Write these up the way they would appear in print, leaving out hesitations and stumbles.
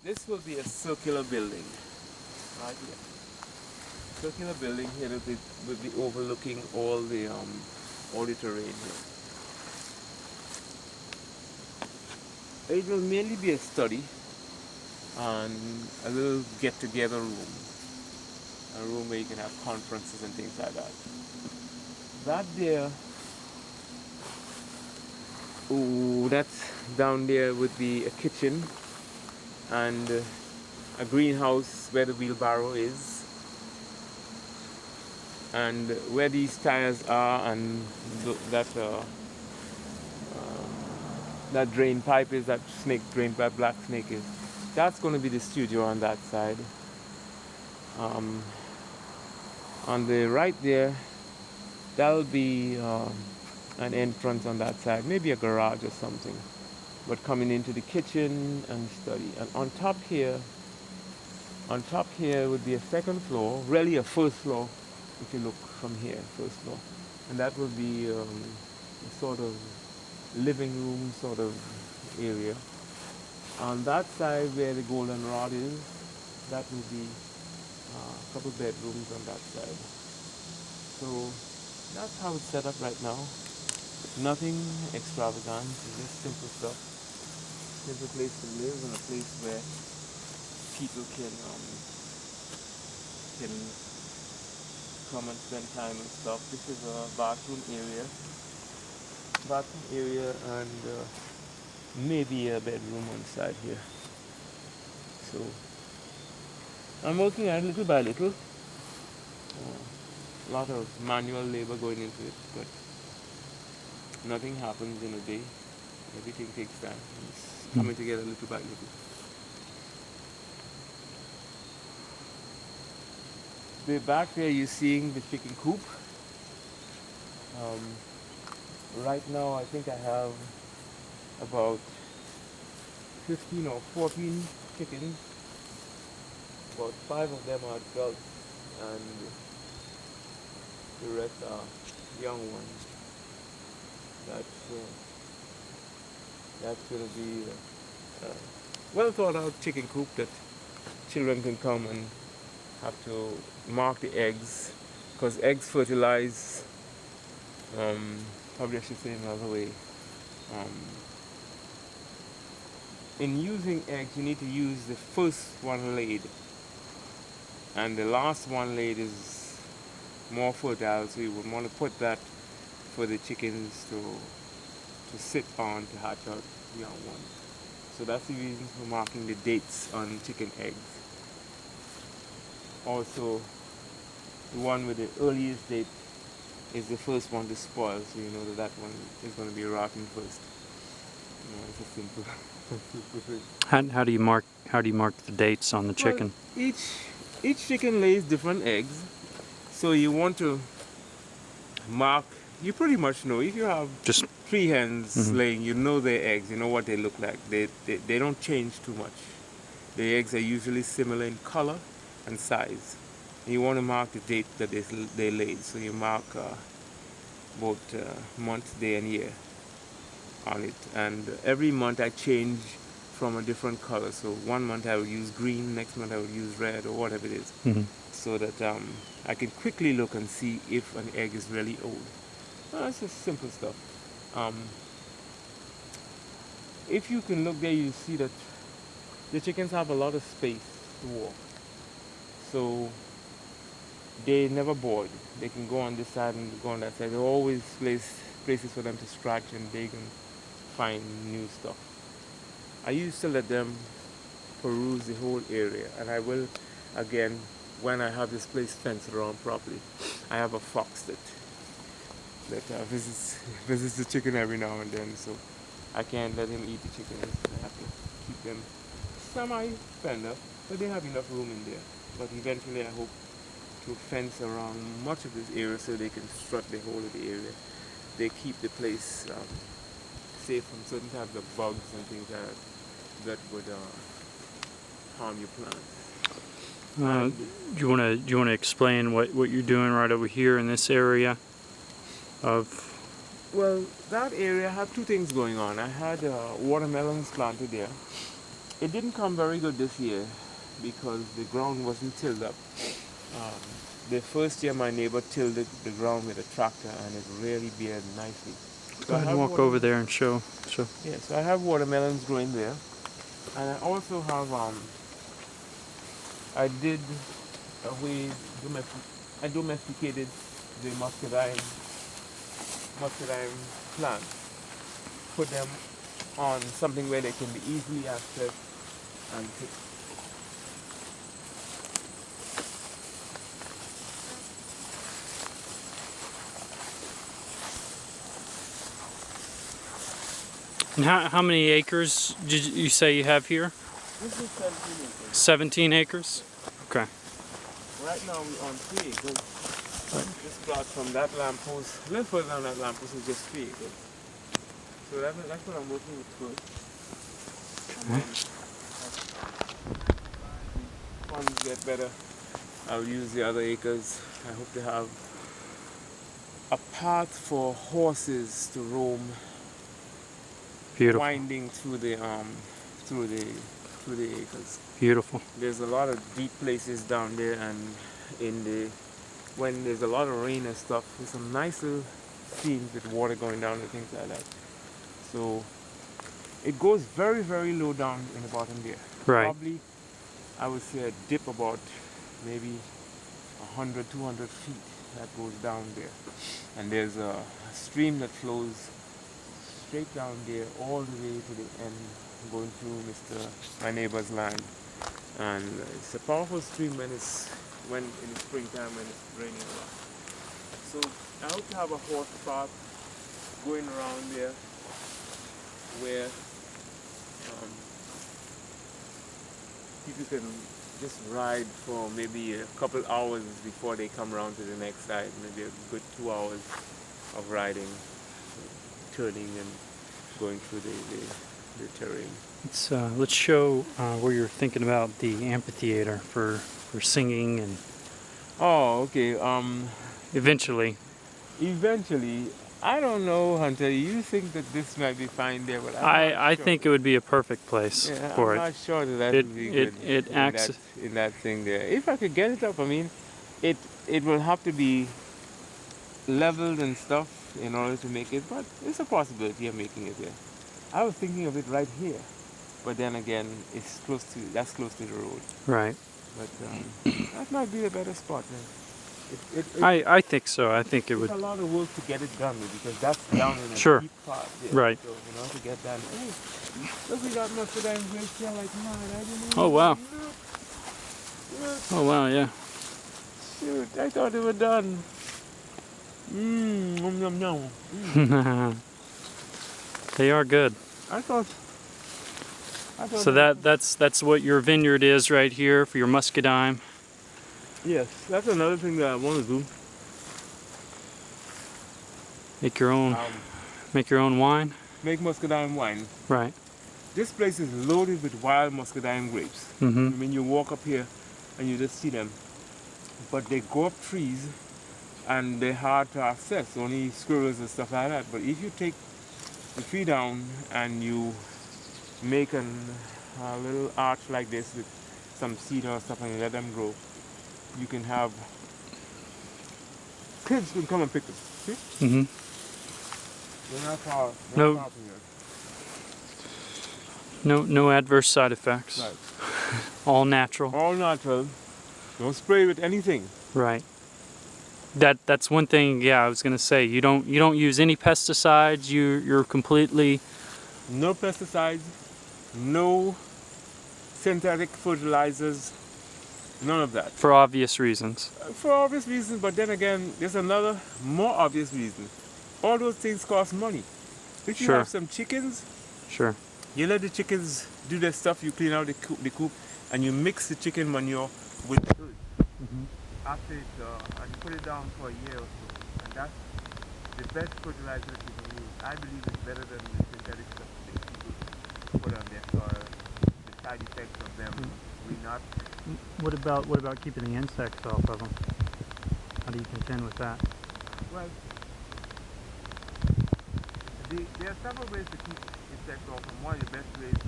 This will be a circular building, right here. Circular building here will be overlooking all the terrain here. It will mainly be a study and a little get-together room. A room where you can have conferences and things like that. That there, ooh, that's down there would be a kitchen and a greenhouse where the wheelbarrow is. And where these tires are and that drain pipe is, that snake drain pipe, black snake is, that's going to be the studio on that side. On the right there, that'll be an entrance on that side, maybe a garage or something, but coming into the kitchen and study. And on top here would be a second floor, really a first floor if you look from here, first floor, and that will be a sort of living room sort of area. On that side where the goldenrod is, that will be a couple bedrooms on that side. So that's how it's set up right now. Nothing extravagant, just simple stuff. Simple place to live and a place where people can come and spend time and stuff. This is a bathroom area and maybe a bedroom on the side here. So I'm working at it little by little. A lot of manual labor going into it, but nothing happens in a day. Everything takes time. It's coming together little by little. The back there you're seeing the chicken coop. Right now I think I have about 15 or 14 chickens. About 5 of them are adults and the rest are young ones. That's going to be a well thought out chicken coop that children can come and have to mark the eggs, because eggs fertilize, probably I should say another way. In using eggs, you need to use the first one laid, and the last one laid is more fertile, so you would want to put that for the chickens to sit on to hatch out young ones. So that's the reason for marking the dates on chicken eggs. Also, the one with the earliest date is the first one to spoil, so you know that one is going to be rotten first. It's a simple thing. How do you mark the dates on the chicken? Well, each chicken lays different eggs, so you want to mark. You pretty much know if you have just 3 hens laying, you know their eggs, you know what they look like. They don't change too much. The eggs are usually similar in color and size. And you want to mark the date that they laid, so you mark both month, day, and year on it. And every month I change from a different color. So one month I will use green, next month I will use red or whatever it is, so that I can quickly look and see if an egg is really old. Well, it's just simple stuff. If you can look there, you see that the chickens have a lot of space to walk. So they never bored. They can go on this side and go on that side. There are always places for them to scratch and dig and find new stuff. I used to let them peruse the whole area, and I will again when I have this place fenced around properly. I have a fox that visits the chicken every now and then, so I can't let him eat the chickens. I have to keep them semi-penned up, but they have enough room in there. But eventually I hope to fence around much of this area so they can strut the whole of the area. They keep the place safe from certain types of bugs and things that would harm your plants. Do you want to explain what you're doing right over here in this area of? Well, that area had 2 things going on. I had watermelons planted there. it didn't come very good this year because the ground wasn't tilled up. Um, the first year my neighbor tilled the ground with a tractor and it really bared nicely. So Go ahead and walk over there and show. Yeah, so I have watermelons growing there. And I also have, I did I domesticated the muscadine plants. Put them on something where they can be easily accessed and picked. And how many acres did you say you have here? This is 17 acres. 17 acres? Okay. Right now we're on 3 acres. This plot from that lamppost, a little further down that lamppost is just 3 acres. So that's what I'm working with first. Okay. When funds get better, I'll use the other acres. I hope to have a path for horses to roam, Beautiful. winding through the acres. Beautiful. There's a lot of deep places down there, and when there's a lot of rain and stuff, there's some nice little streams with water going down and things like that. So it goes very, very low down in the bottom there. Right. Probably, I would say a dip about maybe 100, 200 feet that goes down there. And there's a stream that flows straight down there all the way to the end, going through my neighbor's land. And it's a powerful stream when in the springtime when it's raining a lot. So I hope to have a horse path going around there where people can just ride for maybe a couple hours before they come around to the next side. Maybe a good 2 hours of riding, turning and going through the terrain. Let's show where you're thinking about the amphitheater for singing and. Oh, okay. Eventually. I don't know, Hunter. You think that this might be fine there, but I think it would be a perfect place for I'm it. not sure that would be good It acts in that thing there. If I could get it up, I mean, it will have to be leveled and stuff in order to make it, but it's a possibility of making it there. I was thinking of it right here, but then again, that's close to the road. Right. But that might be a better spot then. I think so. I think it would. It's a lot of work to get it done with because that's down in a Sure. deep part. There. Right. So, to get that. Hey, look, we got muscadine grapes here like mad. I didn't Oh, wow. Look. Oh, wow, yeah. Shoot, I thought they were done. Nom nom nom. They are good. I thought So that's what your vineyard is right here for your muscadine. Yes, that's another thing that I want to do. Make your own wine. Make muscadine wine. Right. This place is loaded with wild muscadine grapes. Mm-hmm. I mean, you walk up here and you just see them, but they go up trees and they're hard to access. Only squirrels and stuff like that. But if you take the tree down and you make a little arch like this with some seed or stuff and you let them grow, you can have kids can come and pick them. See? Mm-hmm. They're not far from here. No adverse side effects. Right. All natural. All natural. Don't spray with anything. Right. That's one thing. Yeah, I was gonna say you don't use any pesticides. You're completely. No pesticides. No synthetic fertilizers. None of that. For obvious reasons. For obvious reasons, but then again, there's another more obvious reason. All those things cost money. If you have some chickens, Sure. you let the chickens do their stuff, you clean out the coop, and you mix the chicken manure with the earth. Mm-hmm. After it, and you put it down for a year or so. And that's the best fertilizer that you can use. I believe it's better than the synthetic stuff that people put on their soil. The side effects of them will not. What about keeping the insects off of them? How do you contend with that? Well, there are several ways to keep insects off them. One of the best ways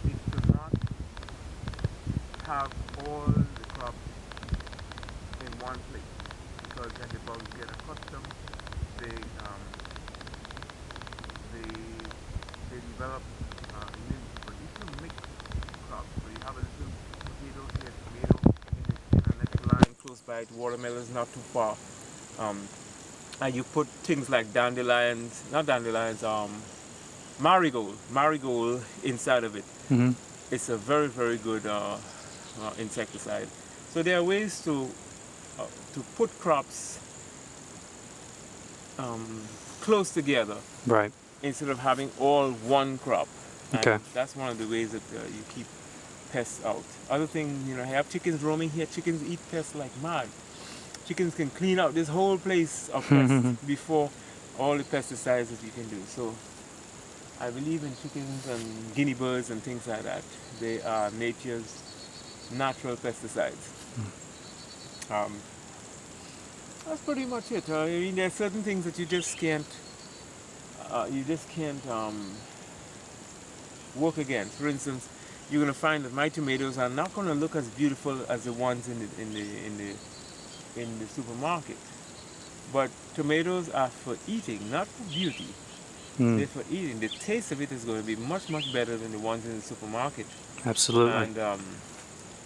is to not have all the crops in one place, because then the bugs get accustomed. They they develop immunity. But if you mix crops, so you have a little potato here, tomato in the next line close by it, watermelon is not too far, and you put things like dandelions, not dandelions, marigold inside of it. Mm-hmm. It's a very, very good insecticide. So there are ways to put crops close together, right, instead of having all one crop. And okay, that's one of the ways that you keep pests out. Other thing, you know, I have chickens roaming here. Chickens eat pests like mad. Chickens can clean out this whole place of pests before all the pesticides that you can do. So I believe in chickens and guinea birds and things like that. They are nature's natural pesticides. That's pretty much it. I mean, there are certain things that you just can't work against. For instance, you're going to find that my tomatoes are not going to look as beautiful as the ones in the supermarket. But tomatoes are for eating, not for beauty. They're for eating. The taste of it is going to be much, much better than the ones in the supermarket. Absolutely. And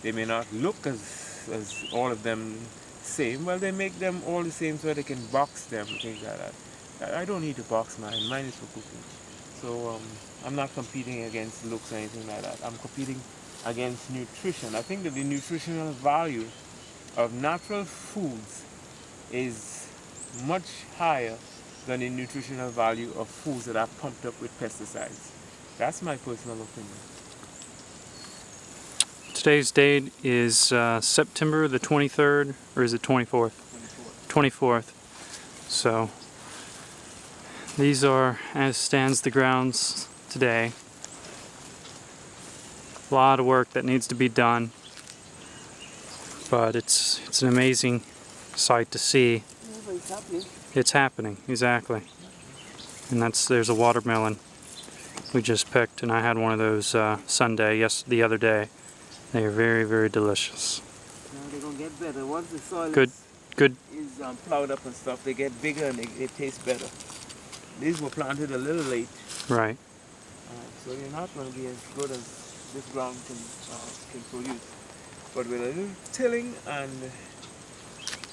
they may not look as all of them same. Well, they make them all the same so they can box them, things like that. I don't need to box mine. Mine is for cooking. So I'm not competing against looks or anything like that. I'm competing against nutrition. I think that the nutritional value of natural foods is much higher than the nutritional value of foods that are pumped up with pesticides. That's my personal opinion. Today's date is September the 23rd, or is it 24th? 24th. So these are as stands the grounds today. A lot of work that needs to be done, but it's an amazing sight to see. It's happening, exactly. And there's a watermelon we just picked, and I had one of those the other day. They are very, very delicious. Now they're gonna get better once the soil is plowed up and stuff. They get bigger and they taste better. These were planted a little late, right? So they're not going to be as good as this ground can produce. But with a little tilling and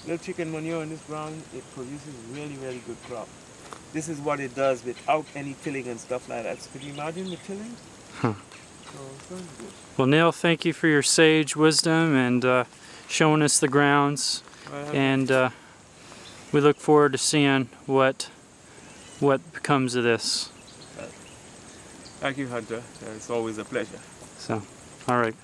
little chicken manure in this ground, it produces really, really good crop. This is what it does without any tilling and stuff like that. So could you imagine the tilling? Huh. So it sounds good. Well, Neil, thank you for your sage wisdom and showing us the grounds. And we look forward to seeing what becomes of this. Thank you, Hunter. It's always a pleasure. So, all right.